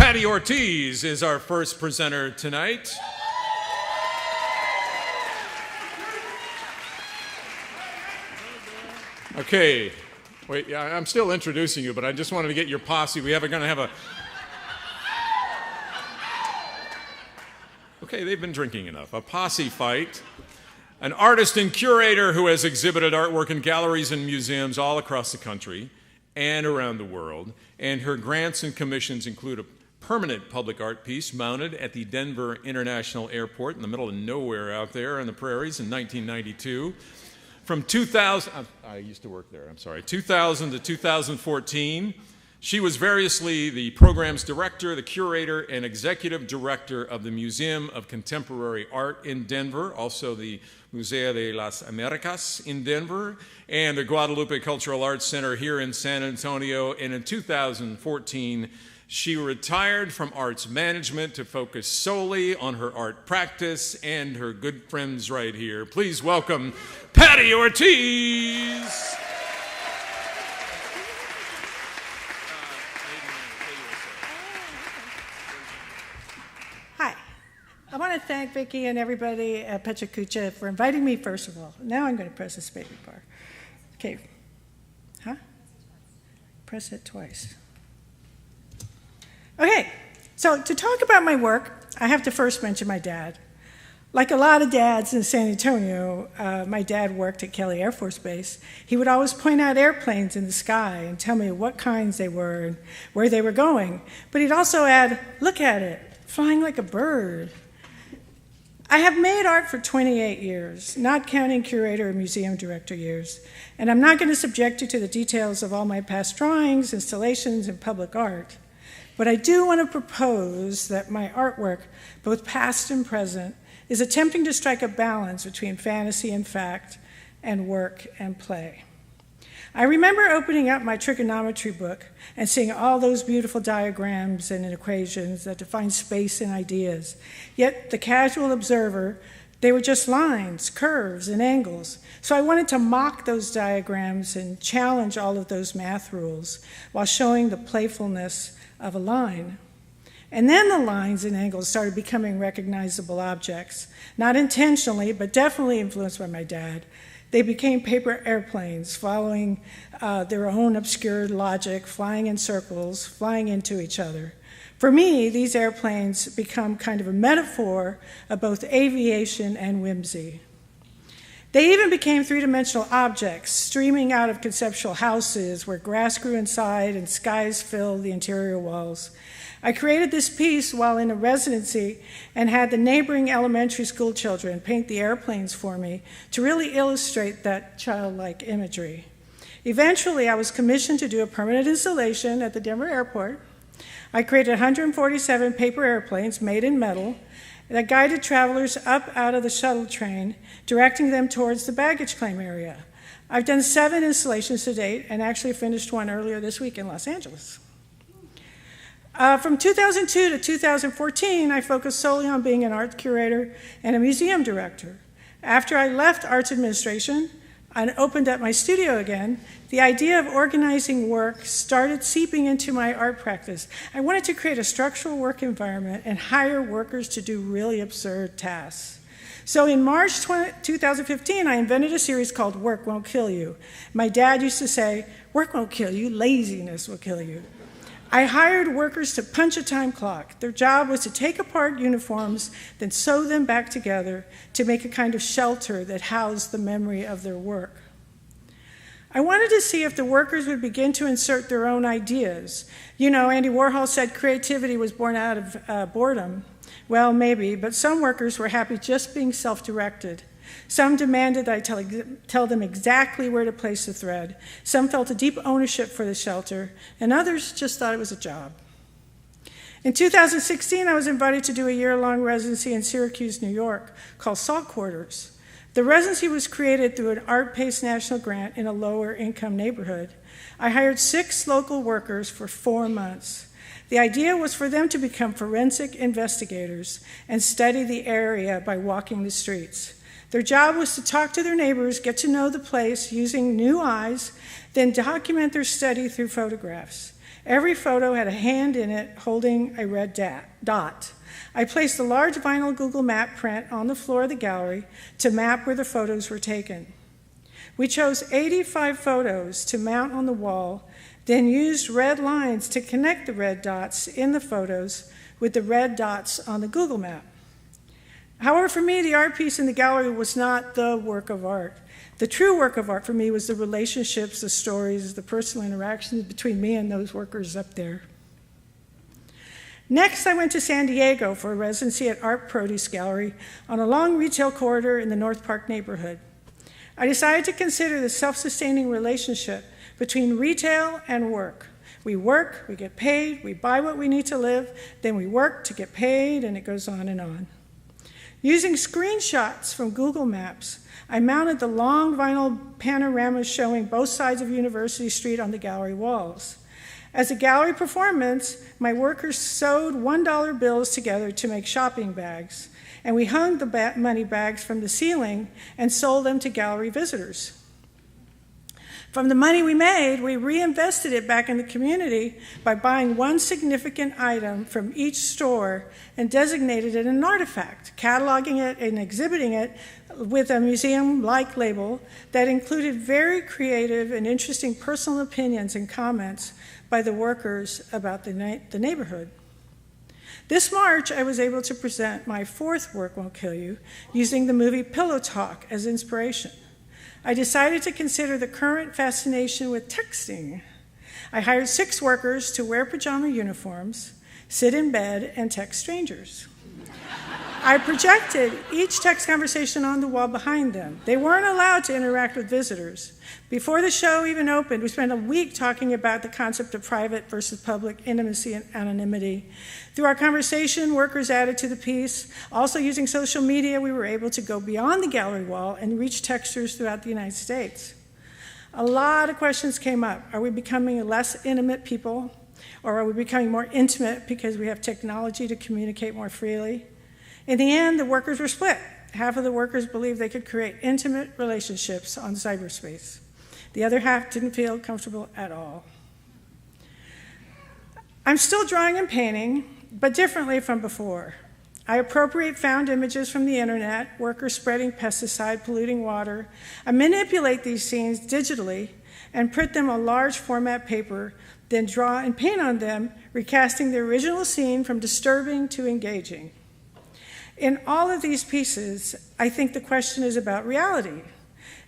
Patty Ortiz is our first presenter tonight. Okay, wait, yeah, I'm still introducing you, but I just wanted to get your posse. We're going to have a... Okay, they've been drinking enough. A posse fight. An artist and curator who has exhibited artwork in galleries and museums all across the country and around the world. And her grants and commissions include a permanent public art piece mounted at the Denver International Airport in the middle of nowhere out there in the prairies in 1992. From 2000, I used to work there, I'm sorry, 2000 to 2014, she was variously the program's director, the curator, and executive director of the Museum of Contemporary Art in Denver, also the Museo de las Americas in Denver, and the Guadalupe Cultural Arts Center here in San Antonio. And in 2014, she retired from arts management to focus solely on her art practice and her good friends right here. Please welcome Patty Ortiz. Hi. I want to thank Vicki and everybody at PechaKucha for inviting me, first of all. Now I'm going to press this baby bar. Okay. Huh? Press it twice. Okay, so to talk about my work, I have to first mention my dad. Like a lot of dads in San Antonio, my dad worked at Kelly Air Force Base. He would always point out airplanes in the sky and tell me what kinds they were and where they were going. But he'd also add, look at it, flying like a bird. I have made art for 28 years, not counting curator or museum director years. And I'm not going to subject you to the details of all my past drawings, installations, and public art. But I do want to propose that my artwork, both past and present, is attempting to strike a balance between fantasy and fact, and work and play. I remember opening up my trigonometry book and seeing all those beautiful diagrams and equations that define space and ideas. Yet the casual observer, they were just lines, curves, and angles. So I wanted to mock those diagrams and challenge all of those math rules while showing the playfulness of a line. And then the lines and angles started becoming recognizable objects, not intentionally, but definitely influenced by my dad. They became paper airplanes, following their own obscure logic, flying in circles, flying into each other. For me, these airplanes become kind of a metaphor of both aviation and whimsy. They even became three-dimensional objects, streaming out of conceptual houses where grass grew inside and skies filled the interior walls. I created this piece while in a residency and had the neighboring elementary school children paint the airplanes for me to really illustrate that childlike imagery. Eventually, I was commissioned to do a permanent installation at the Denver airport. I created 147 paper airplanes made in metal that guided travelers up out of the shuttle train, directing them towards the baggage claim area. I've done 7 installations to date and actually finished one earlier this week in Los Angeles. From 2002 to 2014, I focused solely on being an art curator and a museum director. After I left arts administration and opened up my studio again, the idea of organizing work started seeping into my art practice. I wanted to create a structural work environment and hire workers to do really absurd tasks. So in March 2015, I invented a series called Work Won't Kill You. My dad used to say, work won't kill you, laziness will kill you. I hired workers to punch a time clock. Their job was to take apart uniforms, then sew them back together to make a kind of shelter that housed the memory of their work. I wanted to see if the workers would begin to insert their own ideas. You know, Andy Warhol said creativity was born out of boredom. Well, maybe, but some workers were happy just being self-directed. Some demanded that I tell them exactly where to place the thread. Some felt a deep ownership for the shelter, and others just thought it was a job. In 2016, I was invited to do a year-long residency in Syracuse, New York, called Salt Quarters. The residency was created through an art-paced national grant in a lower-income neighborhood. I hired 6 local workers for 4 months. The idea was for them to become forensic investigators and study the area by walking the streets. Their job was to talk to their neighbors, get to know the place using new eyes, then document their study through photographs. Every photo had a hand in it holding a red dot. I placed a large vinyl Google map print on the floor of the gallery to map where the photos were taken. We chose 85 photos to mount on the wall, then used red lines to connect the red dots in the photos with the red dots on the Google map. However, for me, the art piece in the gallery was not the work of art. The true work of art for me was the relationships, the stories, the personal interactions between me and those workers up there. Next, I went to San Diego for a residency at Art Produce Gallery on a long retail corridor in the North Park neighborhood. I decided to consider the self-sustaining relationship between retail and work. We work, we get paid, we buy what we need to live, then we work to get paid, and it goes on and on. Using screenshots from Google Maps, I mounted the long vinyl panoramas showing both sides of University Street on the gallery walls. As a gallery performance, my workers sewed $1 bills together to make shopping bags, and we hung the money bags from the ceiling and sold them to gallery visitors. From the money we made, we reinvested it back in the community by buying one significant item from each store and designated it an artifact, cataloging it and exhibiting it with a museum-like label that included very creative and interesting personal opinions and comments by the workers about the neighborhood. This March, I was able to present my fourth work, Won't Kill You, using the movie Pillow Talk as inspiration. I decided to consider the current fascination with texting. I hired 6 workers to wear pajama uniforms, sit in bed, and text strangers. I projected each text conversation on the wall behind them. They weren't allowed to interact with visitors. Before the show even opened, we spent a week talking about the concept of private versus public intimacy and anonymity. Through our conversation, workers added to the piece. Also using social media, we were able to go beyond the gallery wall and reach texters throughout the United States. A lot of questions came up. Are we becoming a less intimate people? Or are we becoming more intimate because we have technology to communicate more freely? In the end, the workers were split. Half of the workers believed they could create intimate relationships on cyberspace. The other half didn't feel comfortable at all. I'm still drawing and painting, but differently from before. I appropriate found images from the internet, workers spreading pesticide, polluting water. I manipulate these scenes digitally and print them on large format paper, then draw and paint on them, recasting the original scene from disturbing to engaging. In all of these pieces, I think the question is about reality.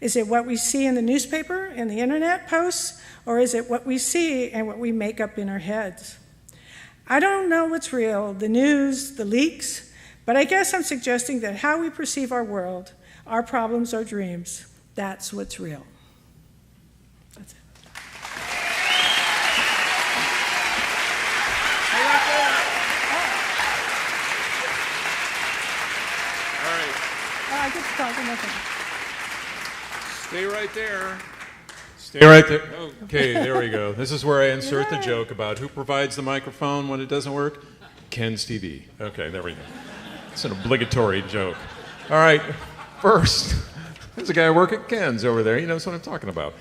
Is it what we see in the newspaper and the internet posts, or is it what we see and what we make up in our heads? I don't know what's real, the news, the leaks, but I guess I'm suggesting that how we perceive our world, our problems, our dreams, that's what's real. That's it. I get to talk to nothing. Stay right there. Stay right there. Okay, there we go. This is where I insert the joke about who provides the microphone when it doesn't work. Ken's TV. Okay, there we go. It's an obligatory joke. All right, first, there's a guy working at Ken's over there. He knows what I'm talking about.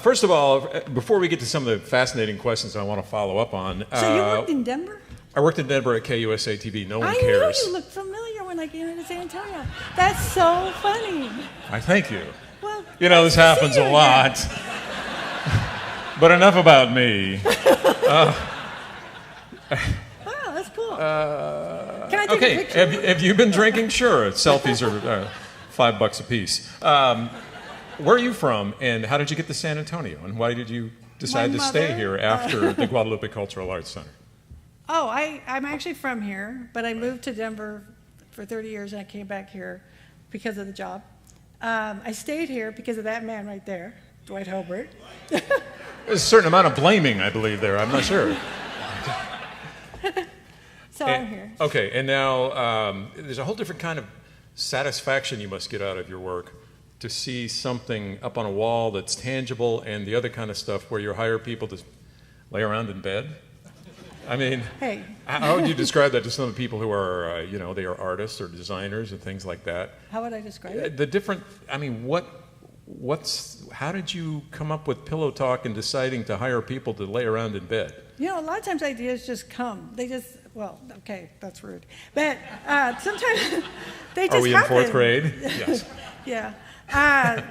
First of all, before we get to some of the fascinating questions I want to follow up on. So you worked in Denver? I worked in Denver at KUSA TV. No one I cares. know you look familiar when I came into San Antonio. That's so funny. I thank you. Well, you know, this happens a lot. But enough about me. Wow, that's cool. Can I take a picture? Have you been drinking? Sure. Selfies are $5 a piece. Where are you from, and how did you get to San Antonio, and why did you decide to stay here after the Guadalupe Cultural Arts Center? Oh, I'm actually from here, but I moved to Denver for 30 years, and I came back here because of the job. I stayed here because of that man right there, Dwight Hobart. There's a certain amount of blaming, I believe, there. I'm not sure. I'm here. Okay, and now there's a whole different kind of satisfaction you must get out of your work to see something up on a wall that's tangible, and the other kind of stuff where you hire people to lay around in bed. I mean, hey. How would you describe that to some of the people who are, they are artists or designers and things like that? How would I describe it? The different, I mean, what how did you come up with Pillow Talk and deciding to hire people to lay around in bed? You know, a lot of times ideas just come. They just, well, okay, that's rude. But sometimes they just happen. Are we in fourth grade? Yes. Yeah.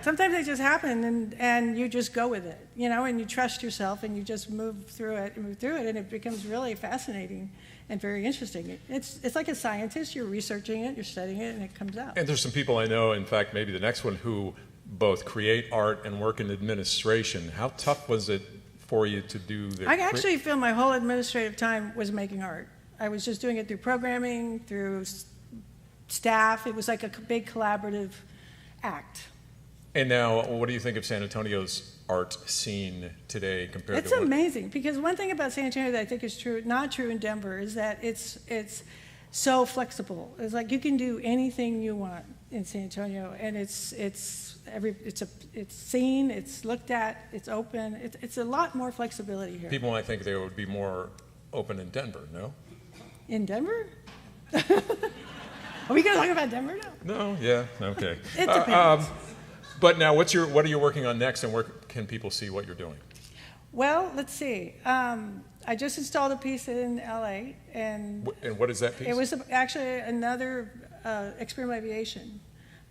Sometimes they just happen, and you just go with it, you know, and you trust yourself, and you just move through it, and it becomes really fascinating and very interesting. It's like a scientist. You're researching it, you're studying it, and it comes out. And there's some people I know, in fact, maybe the next one, who both create art and work in administration. How tough was it for you to do the... I actually feel my whole administrative time was making art. I was just doing it through programming, through staff. It was like a big collaborative act. And now, what do you think of San Antonio's art scene today compared to... It's amazing, because one thing about San Antonio that I think is true, not true in Denver, is that it's so flexible. It's like you can do anything you want in San Antonio, and it's seen, it's looked at, it's open. It's a lot more flexibility here. People might think they would be more open in Denver, no? In Denver? Are we going to talk about Denver now? No, yeah, okay. It depends. But now, what are you working on next, and where can people see what you're doing? Well, let's see. I just installed a piece in LA, and what is that piece? It was actually another experimental aviation,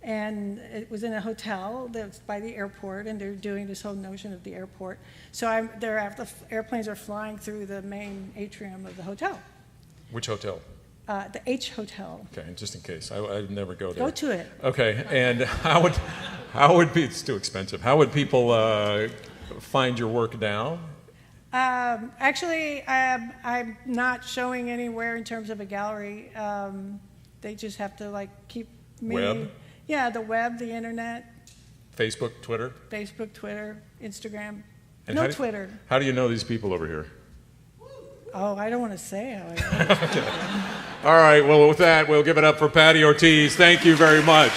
and it was in a hotel that's by the airport, and they're doing this whole notion of the airport. So the airplanes are flying through the main atrium of the hotel. Which hotel? The H Hotel. Okay, just in case. I'd never go there. Go to it. Okay, and how would be? It's too expensive. How would people find your work now? Actually, I'm not showing anywhere in terms of a gallery. They just have to keep me. Web? Yeah, the web, the internet. Facebook, Twitter? Facebook, Twitter, Instagram. And no Twitter. How do you know these people over here? Oh, I don't want to say how I know. All right, well, with that, we'll give it up for Patty Ortiz. Thank you very much.